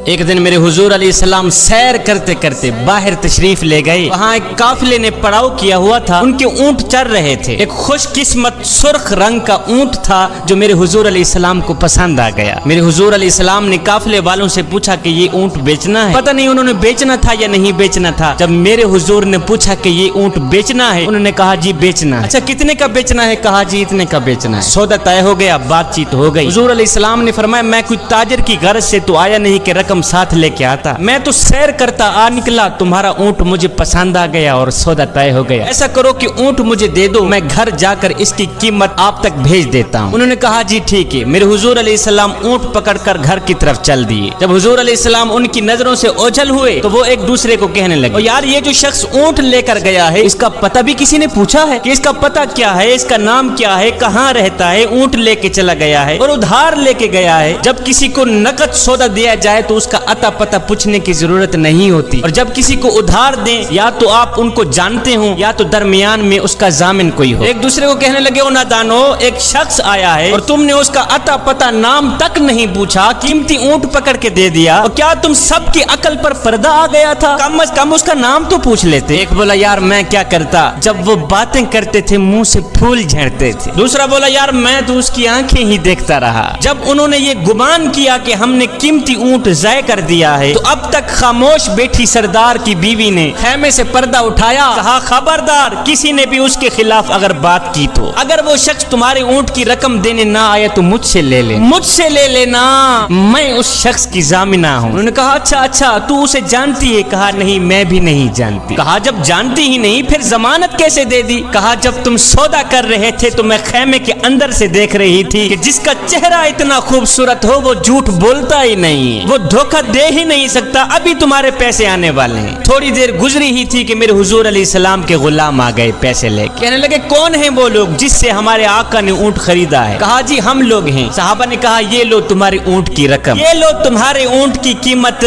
ایک دن میرے حضور علیہ السلام سیر کرتے کرتے باہر تشریف لے گئے. وہاں ایک قافلے نے پڑاؤ کیا ہوا تھا. ان کے اونٹ چر رہے تھے. ایک خوش قسمت سرخ رنگ کا اونٹ تھا جو میرے حضور علیہ السلام کو پسند آ گیا. میرے حضور علیہ السلام نے قافلے والوں سے پوچھا کہ یہ اونٹ بیچنا ہے. پتہ نہیں انہوں نے بیچنا تھا یا نہیں بیچنا تھا. جب میرے حضور نے پوچھا کہ یہ اونٹ بیچنا ہے, انہوں نے کہا جی بیچنا ہے. اچھا کتنے کا بیچنا ہے؟ کہا جی اتنے کا بیچنا ہے. سودا طے ہو گیا, بات چیت ہو گئی. حضور علیہ السلام نے فرمایا میں کوئی تاجر کی غرض سے تو آیا نہیں کہ رقم ساتھ لے کے آتا, میں تو سیر کرتا آ نکلا, تمہارا اونٹ مجھے پسند آ گیا اور سودا طے ہو گیا. ایسا کرو کہ اونٹ مجھے دے دو, میں گھر جا کر اس کی قیمت آپ تک بھیج دیتا ہوں. انہوں نے کہا جی ٹھیک ہے. میرے حضور علیہ السلام اونٹ پکڑ کر گھر کی طرف چل دیے. جب حضور علیہ السلام ان کی نظروں سے اوجھل ہوئے تو وہ ایک دوسرے کو کہنے لگے, یار یہ جو شخص اونٹ لے کر گیا ہے اس کا پتہ بھی کسی نے پوچھا ہے کہ اس کا پتہ کیا ہے, اس کا نام کیا ہے, کہاں رہتا ہے؟ اونٹ لے کے چلا گیا ہے اور ادھار لے کے گیا ہے. جب کسی کو نقد سودا دیا جائے تو اس کا اتا پتہ پوچھنے کی ضرورت نہیں ہوتی, اور جب کسی کو ادھار دیں یا تو آپ ان کو جانتے ہوں یا تو درمیان میں اس کا ضامن کوئی ہو. ایک دوسرے کو کہنے لگے او نادانو, ایک شخص آیا ہے اور تم نے اس کا اتا پتہ نام تک نہیں پوچھا, قیمتی اونٹ پکڑ کے دے دیا, اور کیا تم سب کی عقل پر پردہ آ گیا تھا؟ کم از کم اس کا نام تو پوچھ لیتے. ایک بولا یار میں کیا کرتا, جب وہ باتیں کرتے تھے منہ سے پھول جھڑتے تھے. دوسرا بولا یار میں تو اس کی آنکھیں ہی دیکھتا رہا. جب انہوں نے یہ گمان کیا کہ ہم نے قیمتی اونٹ ضائع کر دیا ہے تو اب تک خاموش بیٹھی سردار کی بیوی نے خیمے سے پردہ اٹھایا, کہا خبردار کسی نے بھی اس کے خلاف اگر بات کی تو اگر وہ شخص تمہارے اونٹ کی رقم دینے نہ آئے تو مجھ سے لے لے, مجھ سے لے لینا, میں اس شخص کی ضامنہ ہوں. انہوں نے کہا اچھا تو اسے جانتی ہے؟ کہا نہیں میں بھی نہیں جانتی. کہا جب جانتی ہی نہیں پھر ضمانت کیسے دے دی؟ کہا جب تم سودا کر رہے تھے تو میں خیمے کے اندر سے دیکھ رہی تھی کہ جس کا چہرہ اتنا خوبصورت ہو وہ جھوٹ بولتا ہی نہیں, وہ دھوکہ دے ہی نہیں سکتا. ابھی تمہارے پیسے آنے والے ہیں. تھوڑی دیر گزری ہی تھی کہ میرے حضور علیہ السلام کے غلام آ گئے پیسے لے کے. کہنے لگے کون ہیں وہ لوگ جس سے ہمارے آقا نے اونٹ خریدا ہے؟ کہا جی ہم لوگ ہیں. صحابہ نے کہا یہ لو تمہاری اونٹ کی رقم, یہ لو تمہارے اونٹ کی قیمت.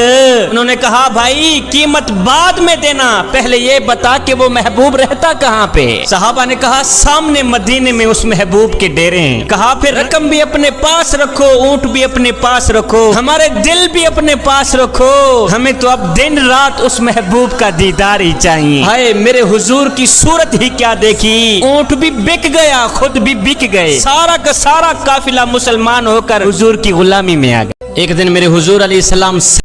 انہوں نے کہا بھائی قیمت بعد میں دینا, پہلے یہ بتا کہ وہ محبوب رہتا کہاں پہ؟ صحابہ نے کہا سامنے مدینے میں اس محبوب کے ڈیرے ہیں. کہا پھر رقم بھی اپنے پاس رکھو, اونٹ بھی اپنے پاس رکھو, ہمارے دل بھی اپنے پاس رکھو, ہمیں تو اب دن رات اس محبوب کا دیدار ہی چاہیے. ہائے میرے حضور کی صورت ہی کیا دیکھی, اونٹ بھی بک گیا, خود بھی بک گئے, سارا کا سارا قافلہ مسلمان ہو کر حضور کی غلامی میں آ گیا. ایک دن میرے حضور علیہ السلام